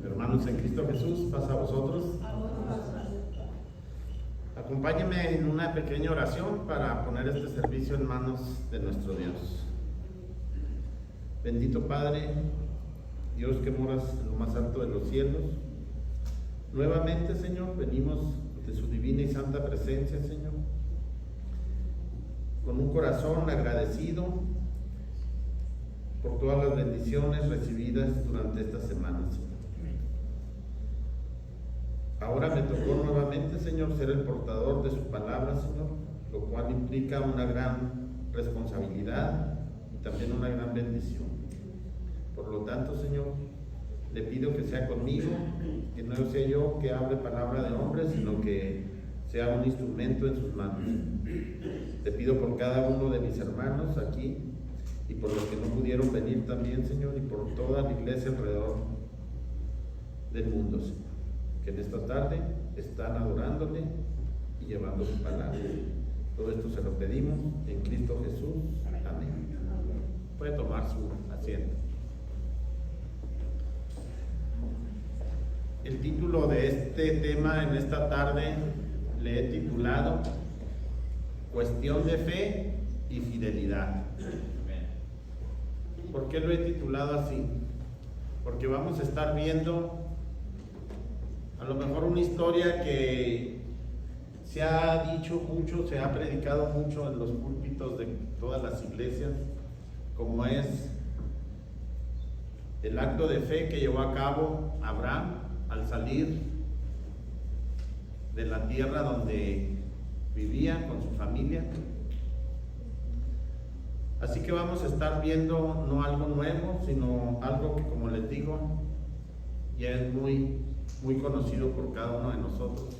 Hermanos en Cristo Jesús, pasa a vosotros. Acompáñenme en una pequeña oración para poner este servicio en manos de nuestro Dios. Bendito Padre, Dios que moras en lo más alto de los cielos, nuevamente, Señor, venimos de su divina y santa presencia, Señor, con un corazón agradecido por todas las bendiciones recibidas durante esta semana, Señor. Ahora me tocó nuevamente, Señor, ser el portador de su palabra, Señor, lo cual implica una gran responsabilidad y también una gran bendición. Por lo tanto, Señor, le pido que sea conmigo, que no sea yo que hable palabra de hombre, sino que sea un instrumento en sus manos. Te pido por cada uno de mis hermanos aquí y por los que no pudieron venir también, Señor, y por toda la iglesia alrededor del mundo, Señor, que en esta tarde están adorándole y llevando su palabra. Todo esto se lo pedimos en Cristo Jesús. Amén. Puede tomar su asiento. El título de este tema en esta tarde le he titulado Cuestión de fe y fidelidad. ¿Por qué lo he titulado así? Porque vamos a estar viendo a lo mejor una historia que se ha dicho mucho, se ha predicado mucho en los púlpitos de todas las iglesias, como es el acto de fe que llevó a cabo Abraham al salir de la tierra donde vivía con su familia. Así que vamos a estar viendo no algo nuevo, sino algo que, como les digo, ya es muy conocido por cada uno de nosotros.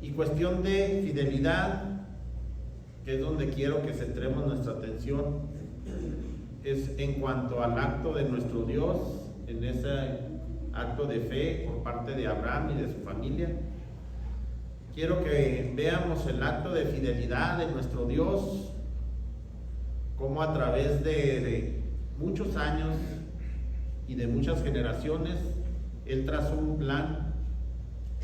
Y cuestión de fidelidad, que es donde quiero que centremos nuestra atención, es en cuanto al acto de nuestro Dios, en ese acto de fe por parte de Abraham y de su familia. Quiero que veamos el acto de fidelidad de nuestro Dios, cómo a través de muchos años y de muchas generaciones Él trazó un plan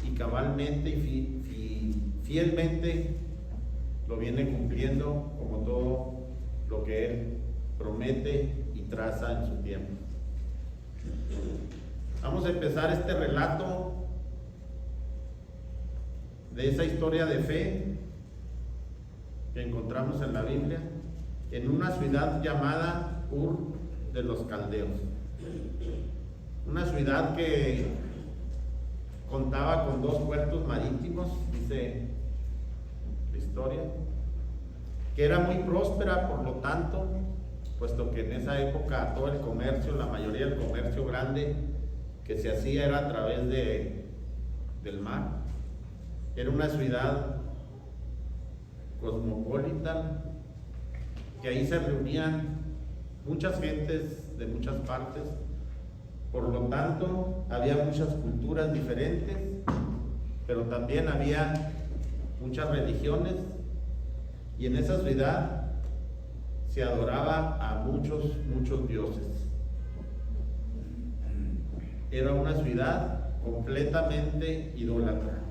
y cabalmente y fielmente lo viene cumpliendo, como todo lo que Él promete y traza en su tiempo. Vamos a empezar este relato de esa historia de fe que encontramos en la Biblia, en una ciudad llamada Ur de los Caldeos. Una ciudad que contaba con 2 puertos marítimos, dice la historia, que era muy próspera, por lo tanto, puesto que en esa época todo el comercio, la mayoría del comercio grande que se hacía era a través del mar. Era una ciudad cosmopolita, que ahí se reunían muchas gentes de muchas partes. Por lo tanto, había muchas culturas diferentes, pero también había muchas religiones, y en esa ciudad se adoraba a muchos dioses. Era una ciudad completamente idólatra.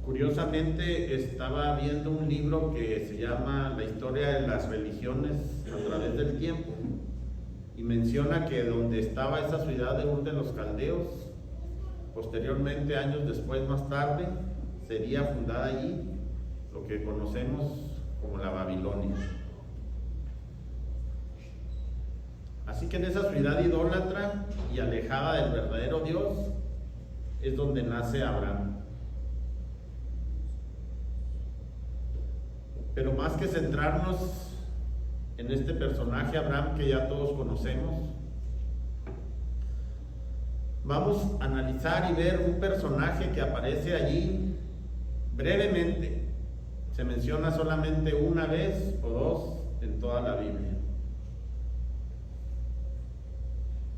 Curiosamente, estaba viendo un libro que se llama La historia de las religiones a través del tiempo, y menciona que donde estaba esa ciudad de Ur de los Caldeos, posteriormente, años después, más tarde, sería fundada allí lo que conocemos como la Babilonia. Así que en esa ciudad idólatra y alejada del verdadero Dios es donde nace Abraham. Pero más que centrarnos en este personaje Abraham que ya todos conocemos, vamos a analizar y ver un personaje que aparece allí brevemente. Se menciona solamente una vez o 2 en toda la Biblia.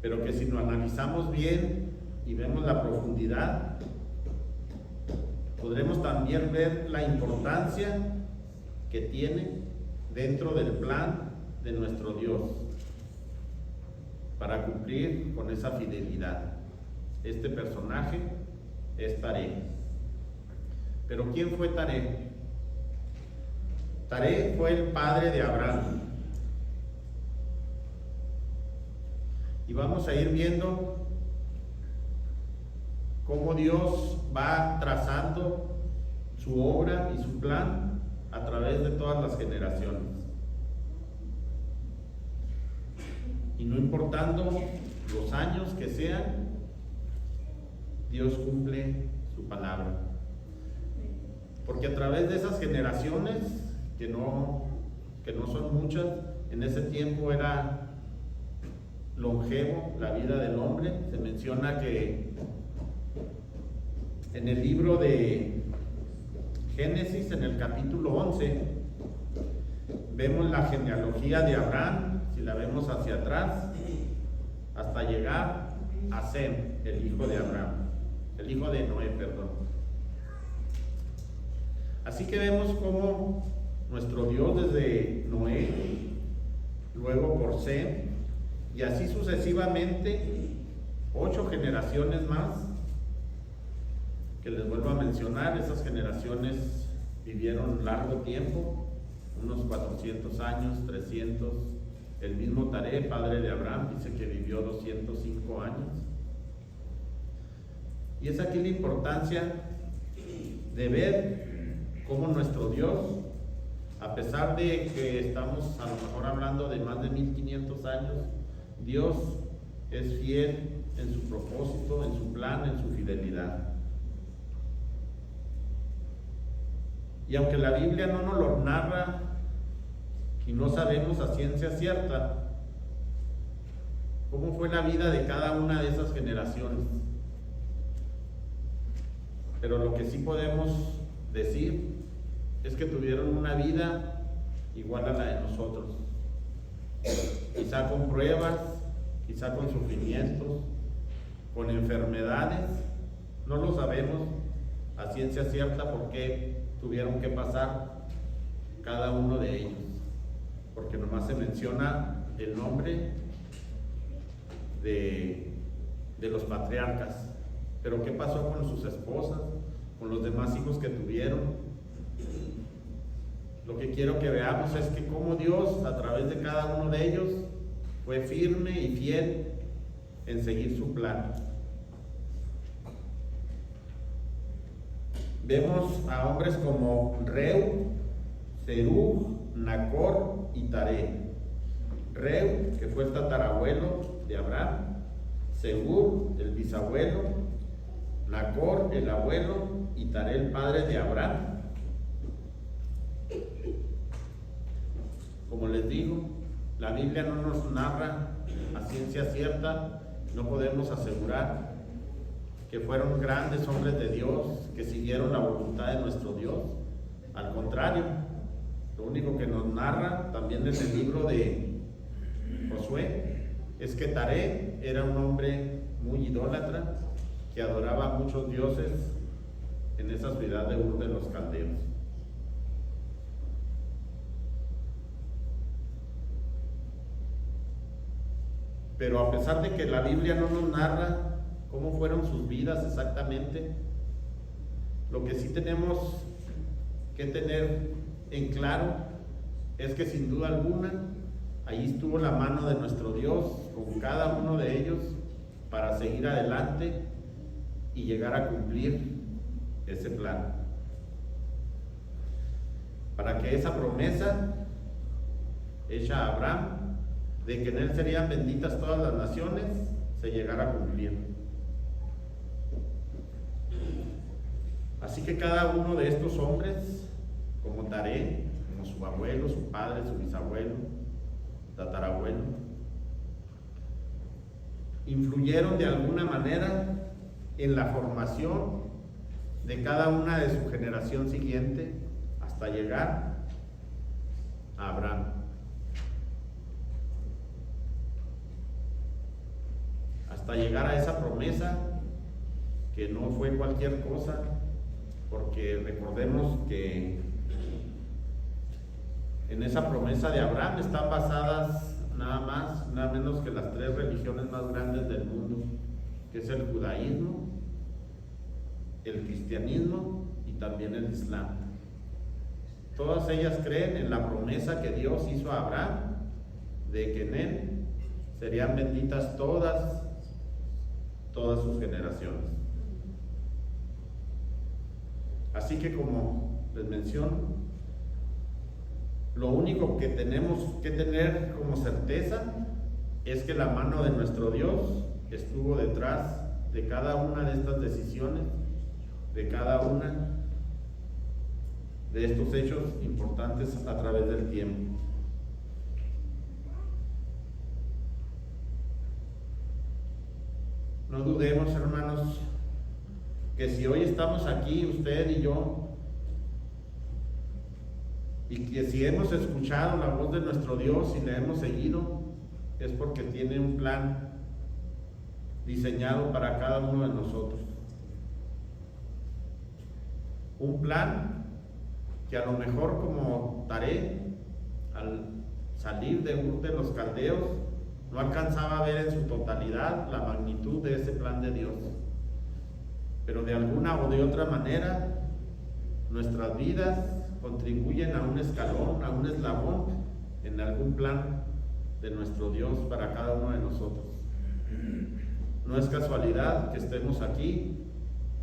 Pero que si lo analizamos bien y vemos la profundidad, podremos también ver la importancia que tiene dentro del plan de nuestro Dios para cumplir con esa fidelidad. Este personaje es Taré. Pero ¿quién fue Taré? Taré fue el padre de Abraham. Y vamos a ir viendo cómo Dios va trazando su obra y su plan a través de todas las generaciones. Y no importando los años que sean, Dios cumple su palabra. Porque a través de esas generaciones, que no son muchas, en ese tiempo era longevo la vida del hombre. Se menciona que en el libro de Génesis, en el capítulo 11, vemos la genealogía de Abraham, si la vemos hacia atrás, hasta llegar a Sem, el hijo de Abraham, el hijo de Noé, perdón. Así que vemos cómo nuestro Dios desde Noé, luego por Sem, y así sucesivamente, 8 generaciones más, que les vuelvo a mencionar. Esas generaciones vivieron largo tiempo, unos 400 años, 300. El mismo Taré, padre de Abraham, dice que vivió 205 años. Y es aquí la importancia de ver cómo nuestro Dios, a pesar de que estamos a lo mejor hablando de más de 1500 años, Dios es fiel en su propósito, en su plan, en su fidelidad. Y aunque la Biblia no nos lo narra y no sabemos a ciencia cierta cómo fue la vida de cada una de esas generaciones, pero lo que sí podemos decir es que tuvieron una vida igual a la de nosotros, quizá con pruebas, quizá con sufrimientos, con enfermedades. No lo sabemos a ciencia cierta por qué tuvieron que pasar cada uno de ellos, porque nomás se menciona el nombre de los patriarcas. Pero ¿qué pasó con sus esposas, con los demás hijos que tuvieron? Lo que quiero que veamos es que cómo Dios, a través de cada uno de ellos, fue firme y fiel en seguir su plan. Vemos a hombres como Reu, Serug, Nacor y Taré. Reu, que fue el tatarabuelo de Abraham; Segur, el bisabuelo; Nacor, el abuelo; y Taré, el padre de Abraham. Como les digo, la Biblia no nos narra a ciencia cierta, no podemos asegurar que fueron grandes hombres de Dios, que siguieron la voluntad de nuestro Dios. Al contrario, lo único que nos narra también en el libro de Josué es que Taré era un hombre muy idólatra, que adoraba a muchos dioses en esa ciudad de Ur de los Caldeos. Pero a pesar de que la Biblia no nos narra cómo fueron sus vidas exactamente, lo que sí tenemos que tener en claro es que sin duda alguna ahí estuvo la mano de nuestro Dios con cada uno de ellos para seguir adelante y llegar a cumplir ese plan, para que esa promesa hecha a Abraham de que en él serían benditas todas las naciones se llegara a cumplir. Así que cada uno de estos hombres, como Taré, como su abuelo, su padre, su bisabuelo, tatarabuelo, influyeron de alguna manera en la formación de cada una de su generación siguiente hasta llegar a Abraham. Hasta llegar a esa promesa que no fue cualquier cosa, porque recordemos que En esa promesa de Abraham están basadas nada más, nada menos que las 3 religiones más grandes del mundo, que es el judaísmo, el cristianismo y también el islam. Todas ellas creen en la promesa que Dios hizo a Abraham de que en él serían benditas todas sus generaciones. Así que, como les menciono, lo único que tenemos que tener como certeza es que la mano de nuestro Dios estuvo detrás de cada una de estas decisiones, de cada una de estos hechos importantes a través del tiempo. No dudemos, hermanos, que si hoy estamos aquí, usted y yo, y que si hemos escuchado la voz de nuestro Dios y le hemos seguido, es porque tiene un plan diseñado para cada uno de nosotros. Un plan que a lo mejor, como Taré, al salir de Ur de los Caldeos, no alcanzaba a ver en su totalidad la magnitud de ese plan de Dios. Pero de alguna o de otra manera, nuestras vidas contribuyen a un escalón, a un eslabón en algún plan de nuestro Dios para cada uno de nosotros. No es casualidad que estemos aquí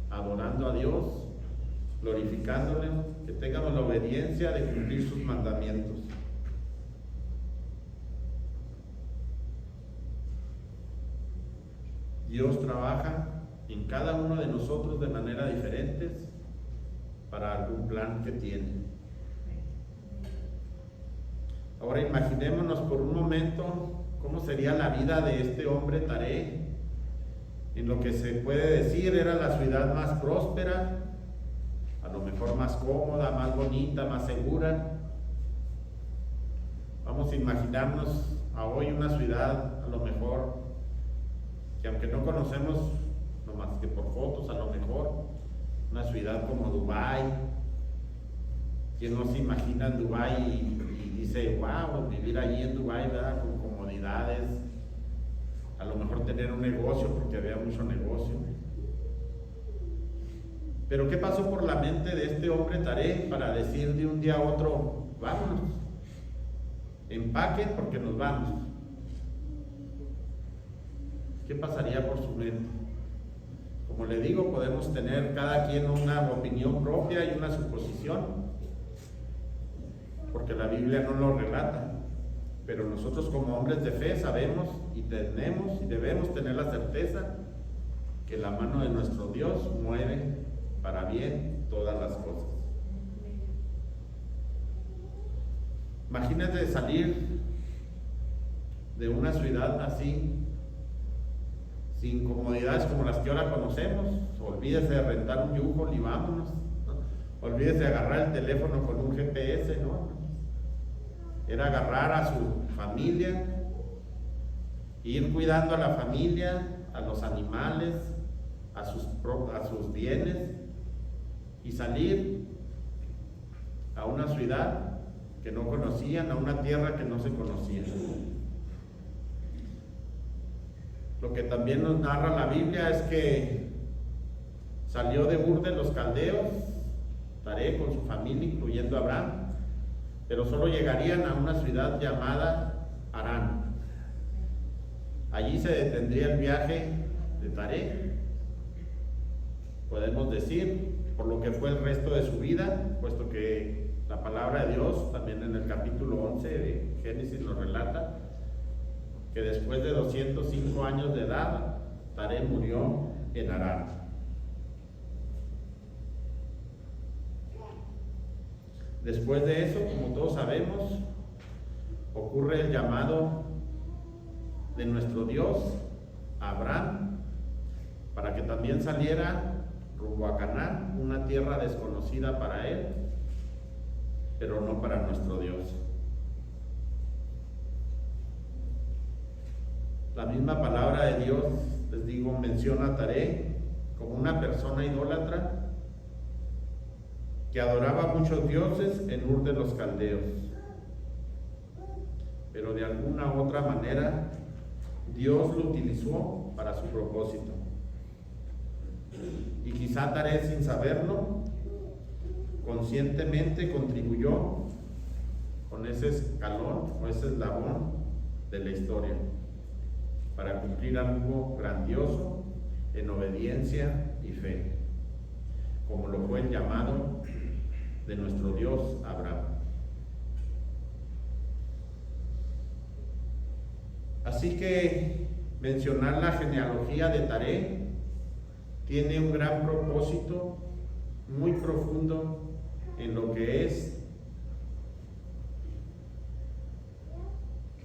adorando a Dios, glorificándole, que tengamos la obediencia de cumplir sus mandamientos. Dios trabaja en cada uno de nosotros de manera diferente para algún plan que tiene. Ahora imaginémonos por un momento cómo sería la vida de este hombre Taré, en lo que se puede decir era la ciudad más próspera, a lo mejor más cómoda, más bonita, más segura. Vamos a imaginarnos a hoy una ciudad, a lo mejor, que aunque no conocemos, no más que por fotos, a lo mejor, una ciudad como Dubái. ¿Quién no se imagina en Dubái y dice, wow, vivir allí en Dubái, ¿verdad? Con comodidades, a lo mejor tener un negocio, porque había mucho negocio? Pero ¿qué pasó por la mente de este hombre Taré para decir de un día a otro, vámonos, empaquen porque nos vamos? ¿Qué pasaría por su mente? Como le digo, podemos tener cada quien una opinión propia y una suposición, porque la Biblia no lo relata, pero nosotros como hombres de fe sabemos y tenemos y debemos tener la certeza que la mano de nuestro Dios mueve para bien todas las cosas. Imagínate salir de una ciudad así, sin comodidades como las que ahora conocemos. Olvídese de rentar un U-Haul y vámonos, ¿no? Olvídese de agarrar el teléfono con un GPS, ¿no? Era agarrar a su familia, ir cuidando a la familia, a los animales, a sus bienes, y salir a una ciudad que no conocían, a una tierra que no se conocía. Lo que también nos narra la Biblia es que salió de Ur de los Caldeos, Taré con su familia, incluyendo a Abraham, pero solo llegarían a una ciudad llamada Harán. Allí se detendría el viaje de Taré, podemos decir, por lo que fue el resto de su vida, puesto que la palabra de Dios, también en el capítulo 11 de Génesis, nos relata que después de 205 años de edad, Taré murió en Harán. Después de eso, como todos sabemos, ocurre el llamado de nuestro Dios a Abraham para que también saliera rumbo a Canaán, una tierra desconocida para él, pero no para nuestro Dios. La misma palabra de Dios, les digo, menciona a Taré como una persona idólatra que adoraba a muchos dioses en Ur de los Caldeos. pero de alguna u otra manera Dios lo utilizó para su propósito. Y quizá Taré, sin saberlo, conscientemente contribuyó con ese escalón o ese eslabón de la historia para cumplir algo grandioso en obediencia y fe, como lo fue el llamado de nuestro Dios Abraham. Así que mencionar la genealogía de Taré tiene un gran propósito muy profundo en lo que es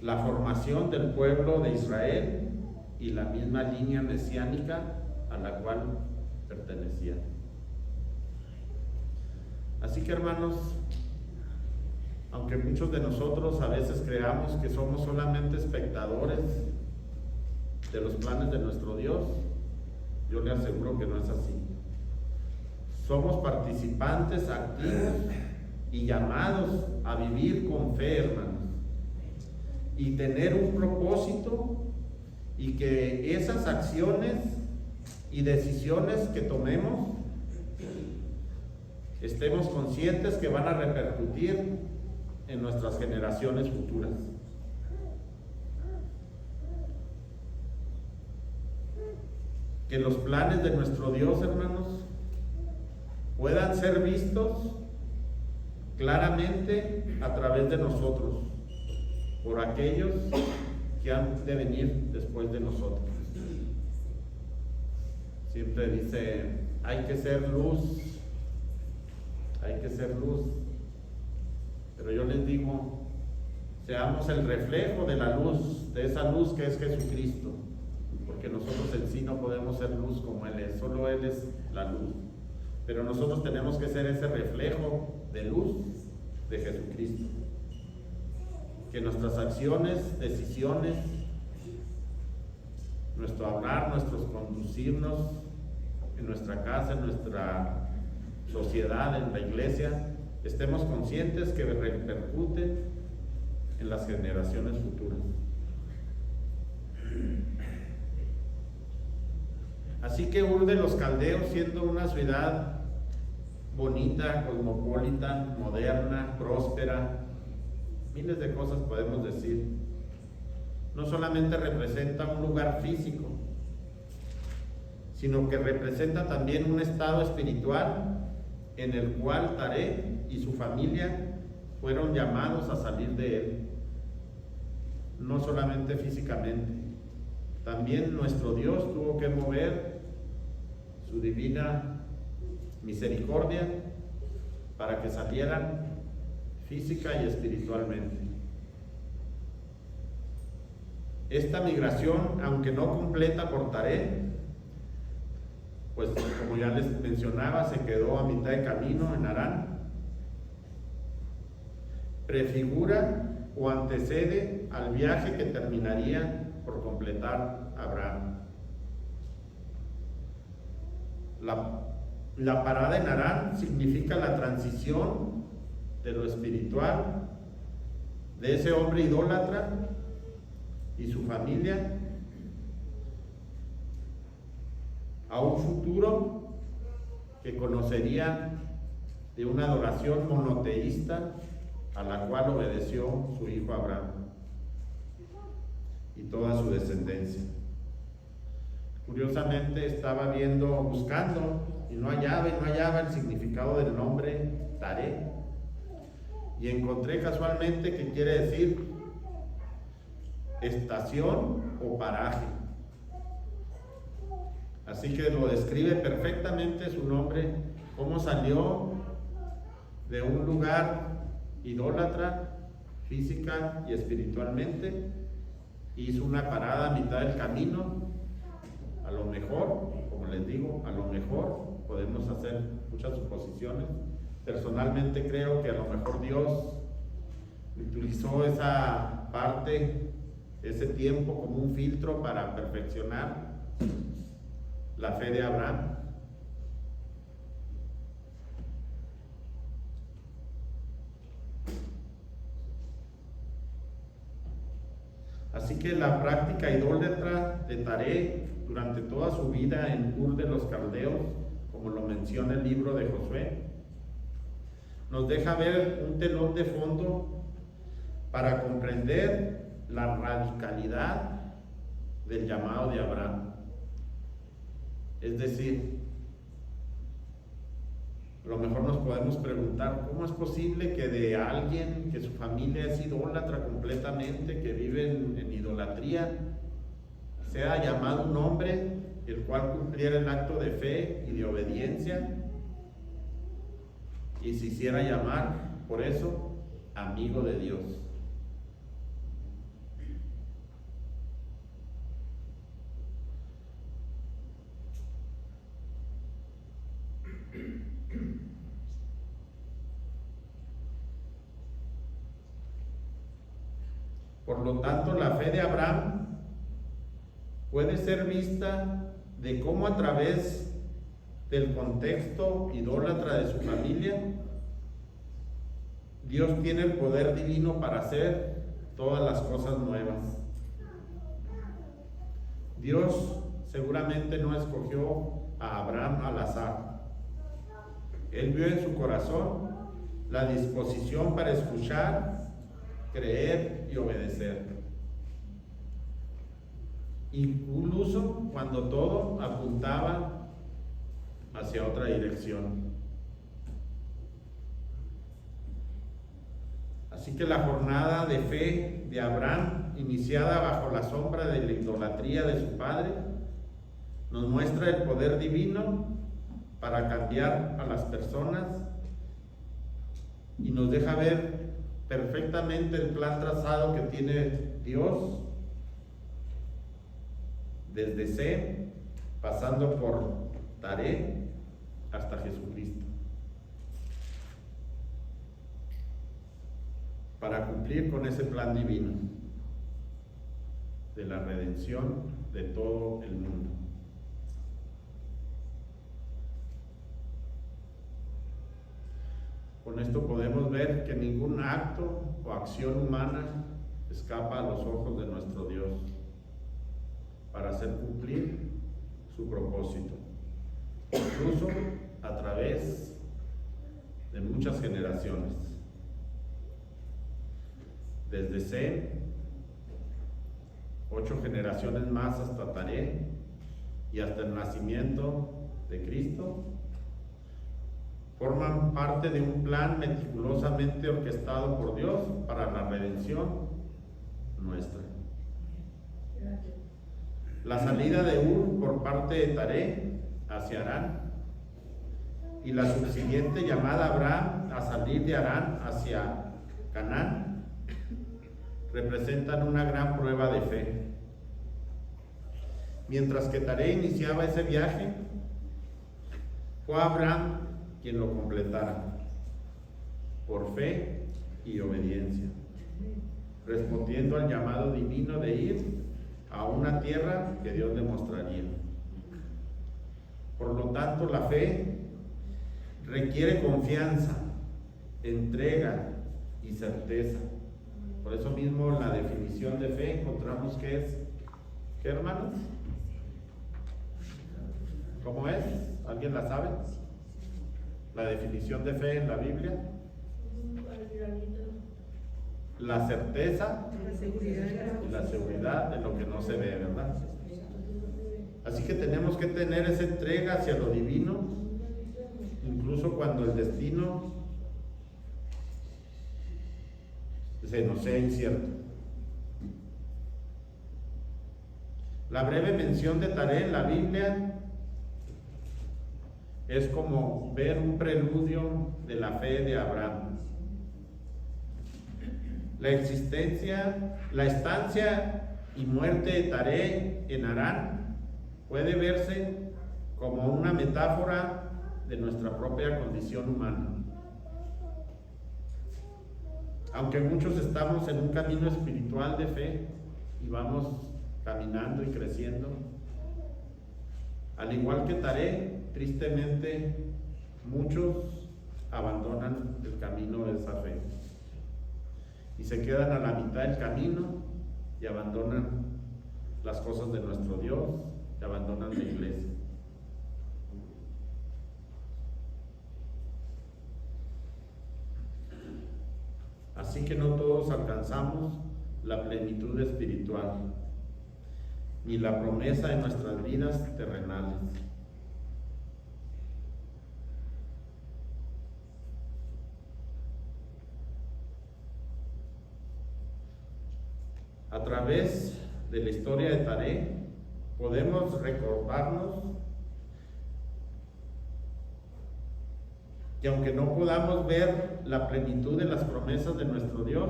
la formación del pueblo de Israel y la misma línea mesiánica a la cual pertenecía. Así que, hermanos, aunque muchos de nosotros a veces creamos que somos solamente espectadores de los planes de nuestro Dios, yo le aseguro que no es así. Somos participantes activos y llamados a vivir con fe, hermanos, y tener un propósito, y que esas acciones y decisiones que tomemos estemos conscientes que van a repercutir en nuestras generaciones futuras. Que los planes de nuestro Dios, hermanos, puedan ser vistos claramente a través de nosotros, por aquellos que han de venir después de nosotros. Siempre dice, hay que ser luz, hay que ser luz. Pero yo les digo, seamos el reflejo de la luz, de esa luz que es Jesucristo, porque nosotros en sí no podemos ser luz como Él es, solo Él es la luz. Pero nosotros tenemos que ser ese reflejo de luz de Jesucristo. Que nuestras acciones, decisiones, nuestro hablar, nuestros conducirnos en nuestra casa, en nuestra sociedad, en la iglesia, estemos conscientes que repercute en las generaciones futuras. Así que Ur de los Caldeos, siendo una ciudad bonita, cosmopolita, moderna, próspera, miles de cosas podemos decir, no solamente representa un lugar físico, sino que representa también un estado espiritual en el cual Taré y su familia fueron llamados a salir de él, no solamente físicamente. También nuestro Dios tuvo que mover su divina misericordia para que salieran física y espiritualmente. Esta migración, aunque no completa por Taré, pues como ya les mencionaba, se quedó a mitad de camino en Harán, prefigura o antecede al viaje que terminaría por completar Abraham. La parada en Harán significa la transición de lo espiritual, de ese hombre idólatra y su familia, a un futuro que conocería de una adoración monoteísta a la cual obedeció su hijo Abraham y toda su descendencia. Curiosamente estaba buscando y no hallaba el significado del nombre Taré, y encontré casualmente que quiere decir estación o paraje. Así que lo describe perfectamente su nombre, cómo salió de un lugar idólatra, física y espiritualmente, hizo una parada a mitad del camino. A lo mejor, como les digo, a lo mejor podemos hacer muchas suposiciones. Personalmente creo que a lo mejor Dios utilizó esa parte, ese tiempo como un filtro para perfeccionar la fe de Abraham. Así que la práctica idólatra de Taré durante toda su vida en Ur de los Caldeos, como lo menciona el libro de Josué, nos deja ver un telón de fondo para comprender la radicalidad del llamado de Abraham. Es decir, a lo mejor nos podemos preguntar, ¿cómo es posible que de alguien que su familia es idólatra completamente, que vive en idolatría, sea llamado un hombre el cual cumpliera el acto de fe y de obediencia y se hiciera llamar, por eso, amigo de Dios? Por lo tanto, la fe de Abraham puede ser vista de cómo a través del contexto idólatra de su familia, Dios tiene el poder divino para hacer todas las cosas nuevas. Dios seguramente no escogió a Abraham al azar. Él vio en su corazón la disposición para escuchar, creer y obedecer. Incluso cuando todo apuntaba hacia otra dirección. Así que la jornada de fe de Abraham, iniciada bajo la sombra de la idolatría de su padre, nos muestra el poder divino para cambiar a las personas y nos deja ver perfectamente el plan trazado que tiene Dios desde Sem, pasando por Taré hasta Jesucristo, para cumplir con ese plan divino de la redención de todo el mundo. Con esto podemos ver que ningún acto o acción humana escapa a los ojos de nuestro Dios para hacer cumplir su propósito, incluso a través de muchas generaciones. Desde Sem, 8 generaciones más hasta Taré y hasta el nacimiento de Cristo, forman parte de un plan meticulosamente orquestado por Dios para la redención nuestra. La salida de Ur por parte de Taré hacia Harán y la subsiguiente llamada a Abraham a salir de Harán hacia Canaán representan una gran prueba de fe. Mientras que Taré iniciaba ese viaje, fue Abraham quien lo completara por fe y obediencia, respondiendo al llamado divino de ir a una tierra que Dios le mostraría. Por lo tanto, la fe requiere confianza, entrega y certeza. Por eso mismo la definición de fe encontramos que es, ¿qué, hermanos? ¿Cómo es? ¿Alguien la sabe? La definición de fe en la Biblia. La certeza y la seguridad de lo que no se ve, ¿verdad? Así que tenemos que tener esa entrega hacia lo divino, incluso cuando el destino se nos sea incierto. La breve mención de Taré en la Biblia es como ver un preludio de la fe de Abraham. La estancia y muerte de Taré en Harán puede verse como una metáfora de nuestra propia condición humana. Aunque muchos estamos en un camino espiritual de fe y vamos caminando y creciendo, al igual que Taré, tristemente muchos abandonan el camino de esa fe y se quedan a la mitad del camino y abandonan las cosas de nuestro Dios y abandonan la iglesia. Así que no todos alcanzamos la plenitud espiritual ni la promesa de nuestras vidas terrenales. A través de la historia de Taré podemos recordarnos que aunque no podamos ver la plenitud de las promesas de nuestro Dios,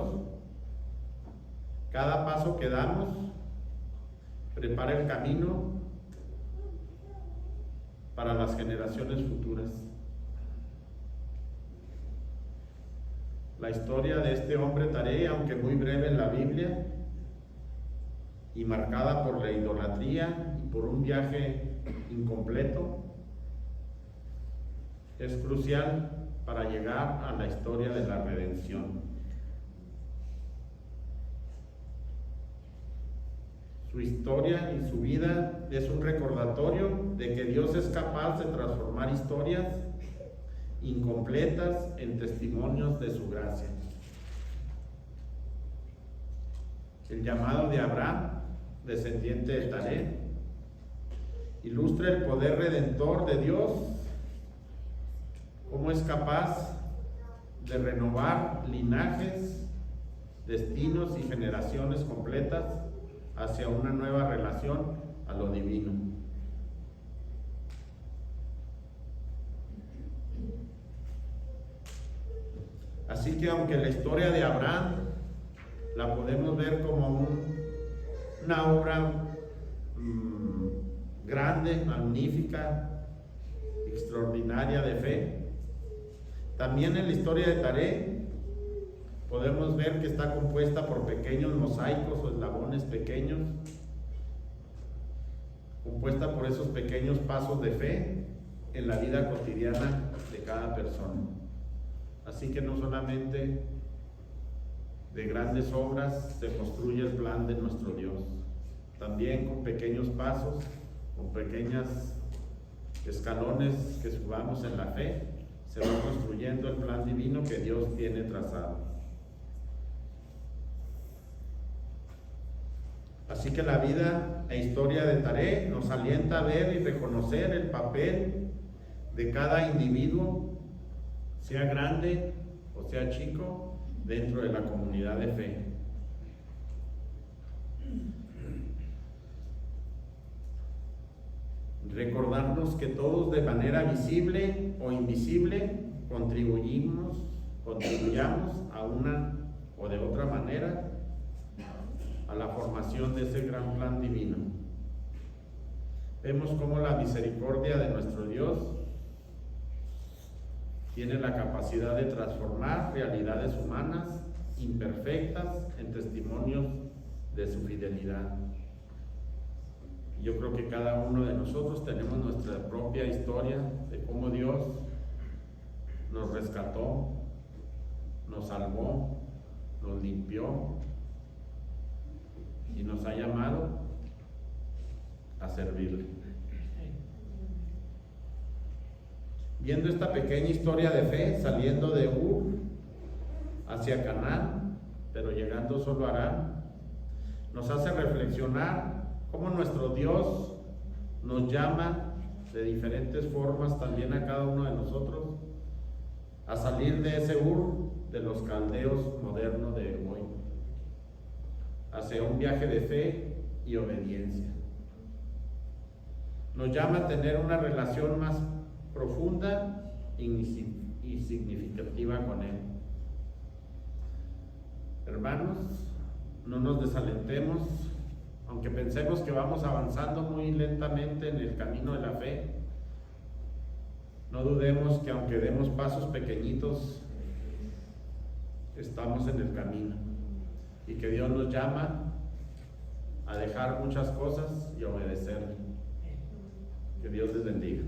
cada paso que damos prepara el camino para las generaciones futuras. La historia de este hombre Taré, aunque muy breve en la Biblia y marcada por la idolatría y por un viaje incompleto, es crucial para llegar a la historia de la redención. Su historia y su vida es un recordatorio de que Dios es capaz de transformar historias incompletas en testimonios de su gracia. El llamado de Abraham, descendiente de Taré, ilustra el poder redentor de Dios, cómo es capaz de renovar linajes, destinos y generaciones completas hacia una nueva relación a lo divino. Así que aunque la historia de Abraham la podemos ver como una obra grande, magnífica, extraordinaria de fe, también en la historia de Taré podemos ver que está compuesta por pequeños mosaicos o eslabones pequeños, compuesta por esos pequeños pasos de fe en la vida cotidiana de cada persona. Así que no solamente de grandes obras se construye el plan de nuestro Dios, también con pequeños pasos, con pequeños escalones que subamos en la fe, se va construyendo el plan divino que Dios tiene trazado. Así que la vida e historia de Taré nos alienta a ver y reconocer el papel de cada individuo, sea grande o sea chico, dentro de la comunidad de fe. Recordarnos que todos, de manera visible o invisible, contribuyamos a una o de otra manera a la formación de ese gran plan divino. Vemos cómo la misericordia de nuestro Dios tiene la capacidad de transformar realidades humanas imperfectas en testimonios de su fidelidad. Yo creo que cada uno de nosotros tenemos nuestra propia historia de cómo Dios nos rescató, nos salvó, nos limpió y nos ha llamado a servirle. Viendo esta pequeña historia de fe, saliendo de Ur hacia Canaán, pero llegando solo a Harán, nos hace reflexionar cómo nuestro Dios nos llama de diferentes formas también a cada uno de nosotros a salir de ese Ur de los caldeos modernos de hoy, hacia un viaje de fe y obediencia. Nos llama a tener una relación más profunda y significativa con Él. Hermanos, no nos desalentemos, aunque pensemos que vamos avanzando muy lentamente en el camino de la fe. No dudemos que aunque demos pasos pequeñitos, estamos en el camino y que Dios nos llama a dejar muchas cosas y obedecerle. Que Dios les bendiga.